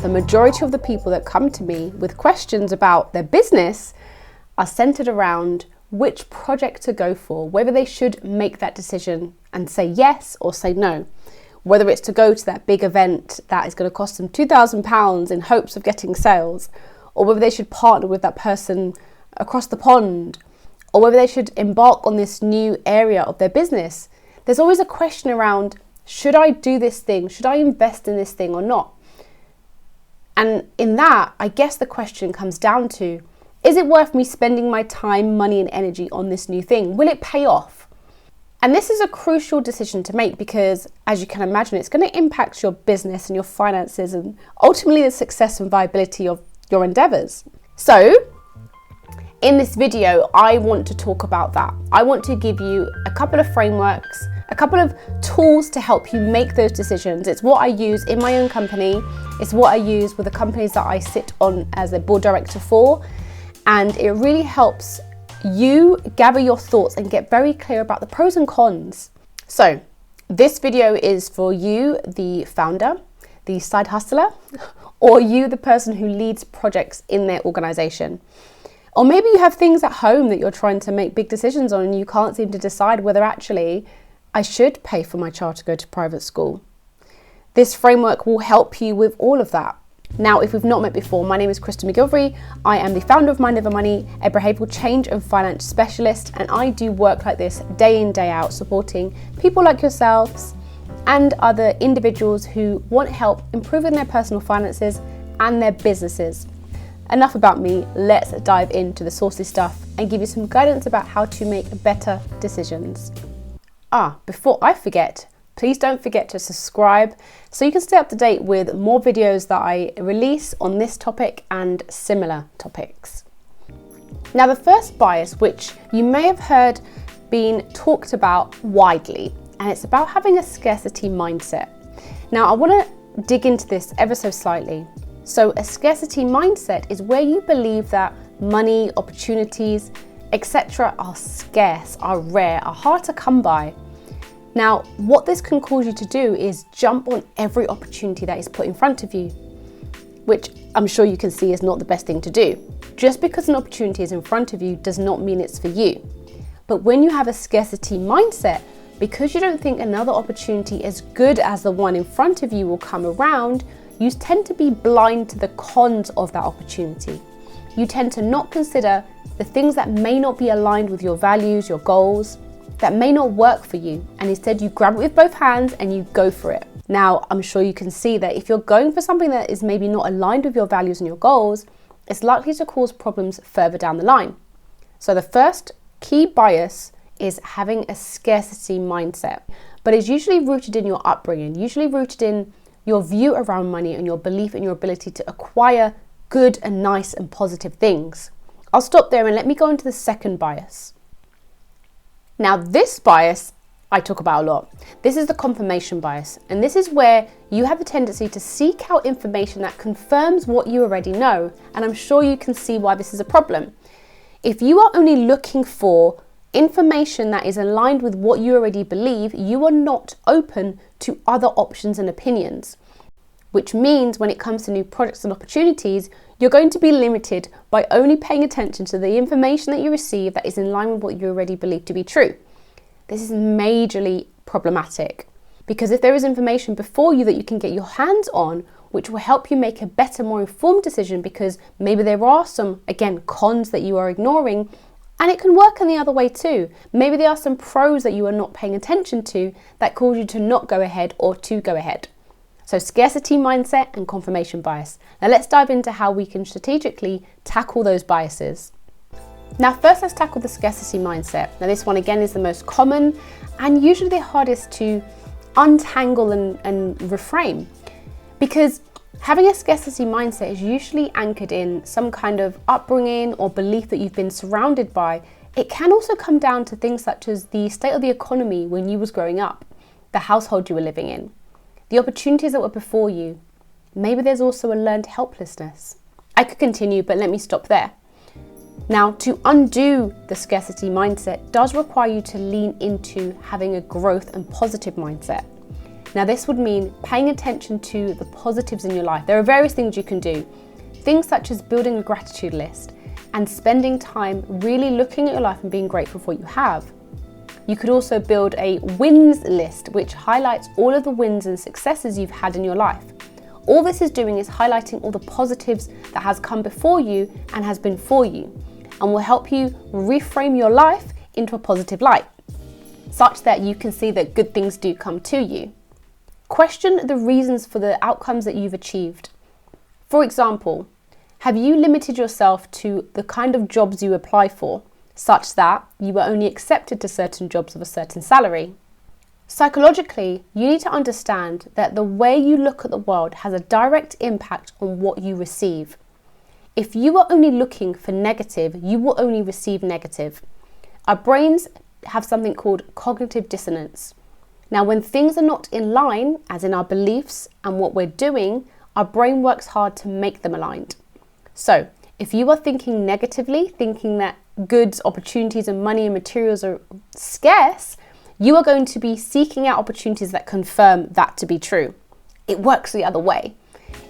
the majority of the people that come to me with questions about their business are centered around which project to go for, whether they should make that decision and say yes or say no, whether it's to go to that big event that is going to cost them £2,000 in hopes of getting sales, or whether they should partner with that person across the pond, or whether they should embark on this new area of their business. There's always a question around, should I do this thing? Should I invest in this thing or not? And in that, I guess the question comes down to, is it worth me spending my time, money and energy on this new thing? Will it pay off? And this is a crucial decision to make because, as you can imagine, it's going to impact your business and your finances and ultimately the success and viability of your endeavors. So, in this video, I want to talk about that. I want to give you a couple of frameworks, a couple of tools to help you make those decisions. It's what I use in my own company. It's what I use with the companies that I sit on as a board director for. And it really helps you gather your thoughts and get very clear about the pros and cons. So this video is for you, the founder, the side hustler, or you, the person who leads projects in their organization. Or maybe you have things at home that you're trying to make big decisions on and you can't seem to decide whether actually I should pay for my child to go to private school. This framework will help you with all of that. Now, if we've not met before, my name is Krystle McGilvery. I am the founder of Mind Over Money, a behavioural change and finance specialist, and I do work like this day in, day out, supporting people like yourselves and other individuals who want help improving their personal finances and their businesses. Enough about me, let's dive into the saucy stuff and give you some guidance about how to make better decisions. Before I forget, please don't forget to subscribe so you can stay up to date with more videos that I release on this topic and similar topics. Now, the first bias, which you may have heard being talked about widely, and it's about having a scarcity mindset. Now, I want to dig into this ever so slightly. So a scarcity mindset is where you believe that money, opportunities, etc. are scarce, are rare, are hard to come by. Now, what this can cause you to do is jump on every opportunity that is put in front of you, which I'm sure you can see is not the best thing to do. Just because an opportunity is in front of you does not mean it's for you. But when you have a scarcity mindset, because you don't think another opportunity as good as the one in front of you will come around, you tend to be blind to the cons of that opportunity. You tend to not consider the things that may not be aligned with your values, your goals, that may not work for you, and instead you grab it with both hands and you go for it. Now, I'm sure you can see that if you're going for something that is maybe not aligned with your values and your goals, it's likely to cause problems further down the line. So the first key bias is having a scarcity mindset, but it's usually rooted in your upbringing, usually rooted in your view around money and your belief in your ability to acquire good and nice and positive things. I'll stop there and let me go into the second bias. Now, this bias I talk about a lot. This is the confirmation bias, and this is where you have a tendency to seek out information that confirms what you already know, and I'm sure you can see why this is a problem. If you are only looking for information that is aligned with what you already believe, you are not open to other options and opinions, which means when it comes to new products and opportunities, you're going to be limited by only paying attention to the information that you receive that is in line with what you already believe to be true. This is majorly problematic because if there is information before you that you can get your hands on, which will help you make a better, more informed decision, because maybe there are some, again, cons that you are ignoring, and it can work in the other way too. Maybe there are some pros that you are not paying attention to that cause you to not go ahead or to go ahead. So scarcity mindset and confirmation bias. Now let's dive into how we can strategically tackle those biases. Now first, let's tackle the scarcity mindset. Now this one again is the most common and usually the hardest to untangle and reframe, because having a scarcity mindset is usually anchored in some kind of upbringing or belief that you've been surrounded by. It can also come down to things such as the state of the economy when you was growing up, the household you were living in, the opportunities that were before you. Maybe there's also a learned helplessness. I could continue, but let me stop there. Now, to undo the scarcity mindset does require you to lean into having a growth and positive mindset. Now, this would mean paying attention to the positives in your life. There are various things you can do. Things such as building a gratitude list and spending time really looking at your life and being grateful for what you have. You could also build a wins list, which highlights all of the wins and successes you've had in your life. All this is doing is highlighting all the positives that has come before you and has been for you, and will help you reframe your life into a positive light, such that you can see that good things do come to you. Question the reasons for the outcomes that you've achieved. For example, have you limited yourself to the kind of jobs you apply for, such that you were only accepted to certain jobs of a certain salary? Psychologically, you need to understand that the way you look at the world has a direct impact on what you receive. If you are only looking for negative, you will only receive negative. Our brains have something called cognitive dissonance. Now, when things are not in line, as in our beliefs and what we're doing, our brain works hard to make them aligned. So, if you are thinking negatively, thinking that goods, opportunities, and money and materials are scarce, you are going to be seeking out opportunities that confirm that to be true. It works the other way.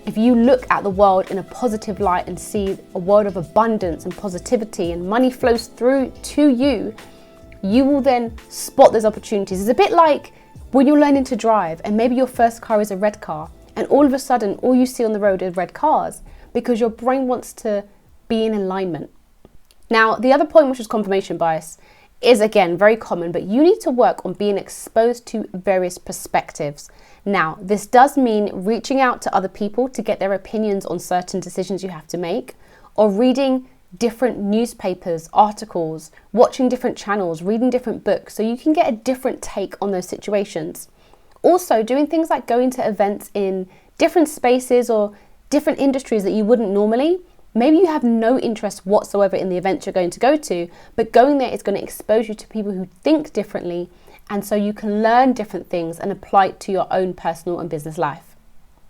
If you look at the world in a positive light and see a world of abundance and positivity and money flows through to you, you will then spot those opportunities. It's a bit like when you're learning to drive and maybe your first car is a red car and all of a sudden all you see on the road is red cars because your brain wants to be in alignment. Now, the other point, which is confirmation bias, is again very common, but you need to work on being exposed to various perspectives. Now, this does mean reaching out to other people to get their opinions on certain decisions you have to make, or reading different newspapers, articles, watching different channels, reading different books, so you can get a different take on those situations. Also, doing things like going to events in different spaces or different industries that you wouldn't normally. Maybe you have no interest whatsoever in the event you're going to go to, but going there is going to expose you to people who think differently, and so you can learn different things and apply it to your own personal and business life.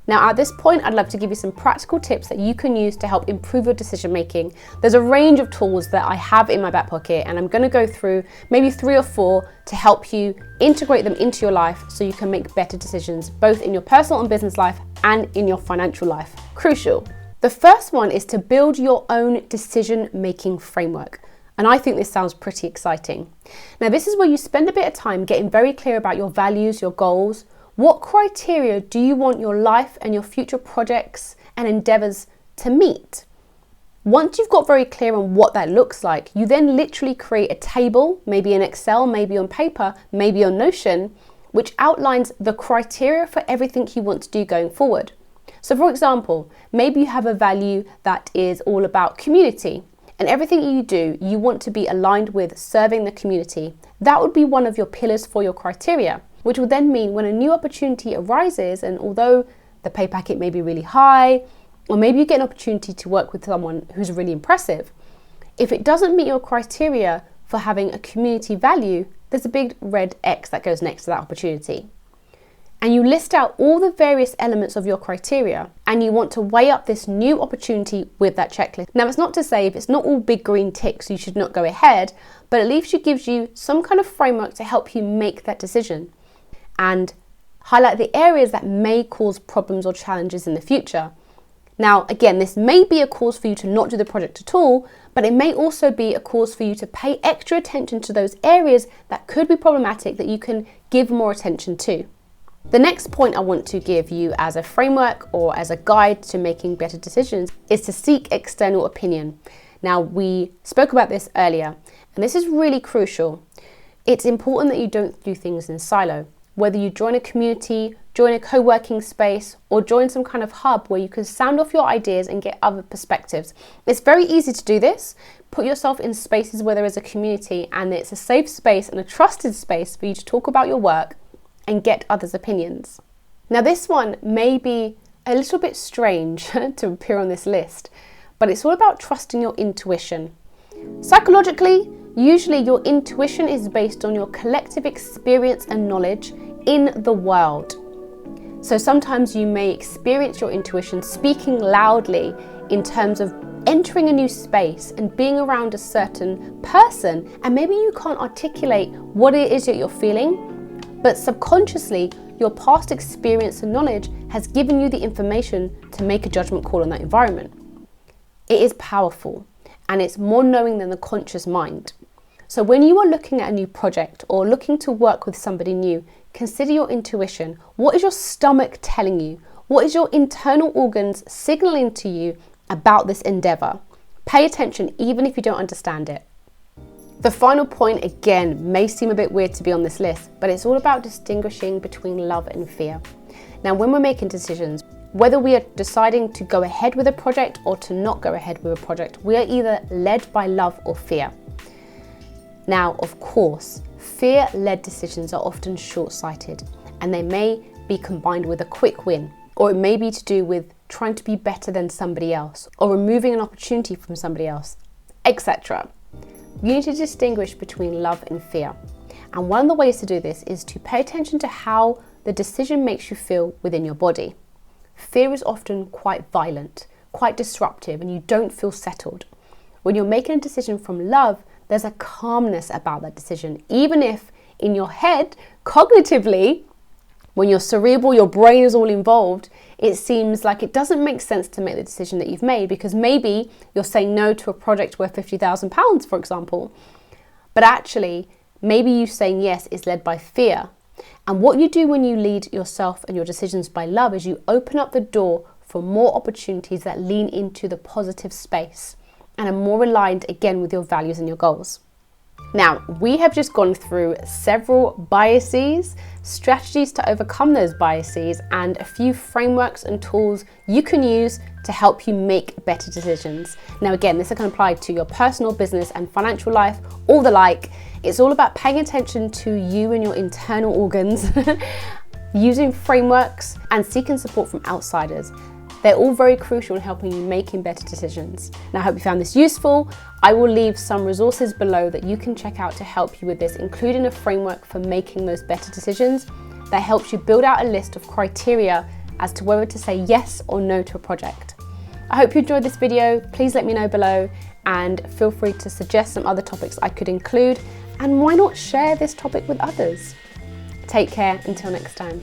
Now, at this point, I'd love to give you some practical tips that you can use to help improve your decision making. There's a range of tools that I have in my back pocket, and I'm going to go through maybe 3 or 4 to help you integrate them into your life so you can make better decisions, both in your personal and business life and in your financial life. Crucial. The first one is to build your own decision-making framework. And I think this sounds pretty exciting. Now, this is where you spend a bit of time getting very clear about your values, your goals. What criteria do you want your life and your future projects and endeavors to meet? Once you've got very clear on what that looks like, you then literally create a table, maybe in Excel, maybe on paper, maybe on Notion, which outlines the criteria for everything you want to do going forward. So for example, maybe you have a value that is all about community, and everything you do, you want to be aligned with serving the community. That would be one of your pillars for your criteria, which will then mean when a new opportunity arises, and although the pay packet may be really high, or maybe you get an opportunity to work with someone who's really impressive, if it doesn't meet your criteria for having a community value, there's a big red X that goes next to that opportunity. And you list out all the various elements of your criteria, and you want to weigh up this new opportunity with that checklist. Now, it's not to say if it's not all big green ticks, you should not go ahead, but at least it gives you some kind of framework to help you make that decision and highlight the areas that may cause problems or challenges in the future. Now, again, this may be a cause for you to not do the project at all, but it may also be a cause for you to pay extra attention to those areas that could be problematic that you can give more attention to. The next point I want to give you as a framework or as a guide to making better decisions is to seek external opinion. Now, we spoke about this earlier, and this is really crucial. It's important that you don't do things in silo. Whether you join a community, join a co-working space, or join some kind of hub where you can sound off your ideas and get other perspectives. It's very easy to do this. Put yourself in spaces where there is a community and it's a safe space and a trusted space for you to talk about your work and get others' opinions. Now, this one may be a little bit strange to appear on this list, but it's all about trusting your intuition. Psychologically, usually your intuition is based on your collective experience and knowledge in the world. So sometimes you may experience your intuition speaking loudly in terms of entering a new space and being around a certain person, and maybe you can't articulate what it is that you're feeling, but subconsciously your past experience and knowledge has given you the information to make a judgment call on that environment. It is powerful, and it's more knowing than the conscious mind. So when you are looking at a new project or looking to work with somebody new, consider your intuition. What is your stomach telling you? What is your internal organs signaling to you about this endeavor? Pay attention even if you don't understand it. The final point, again, may seem a bit weird to be on this list, but it's all about distinguishing between love and fear. Now, when we're making decisions, whether we are deciding to go ahead with a project or to not go ahead with a project, we are either led by love or fear. Now, of course, fear-led decisions are often short-sighted, and they may be combined with a quick win, or it may be to do with trying to be better than somebody else, or removing an opportunity from somebody else, etc. You need to distinguish between love and fear. And one of the ways to do this is to pay attention to how the decision makes you feel within your body. Fear is often quite violent, quite disruptive, and you don't feel settled. When you're making a decision from love, there's a calmness about that decision, even if in your head, cognitively, when you're cerebral, your brain is all involved, it seems like it doesn't make sense to make the decision that you've made, because maybe you're saying no to a project worth £50,000, for example. But actually, maybe you saying yes is led by fear. And what you do when you lead yourself and your decisions by love is you open up the door for more opportunities that lean into the positive space and are more aligned again with your values and your goals. Now, we have just gone through several biases, strategies to overcome those biases, and a few frameworks and tools you can use to help you make better decisions. Now, again, this can apply to your personal, business, and financial life, all the like. It's all about paying attention to you and your internal organs, using frameworks, and seeking support from outsiders. They're all very crucial in helping you making better decisions. Now, I hope you found this useful. I will leave some resources below that you can check out to help you with this, including a framework for making those better decisions that helps you build out a list of criteria as to whether to say yes or no to a project. I hope you enjoyed this video. Please let me know below and feel free to suggest some other topics I could include, and why not share this topic with others? Take care until next time.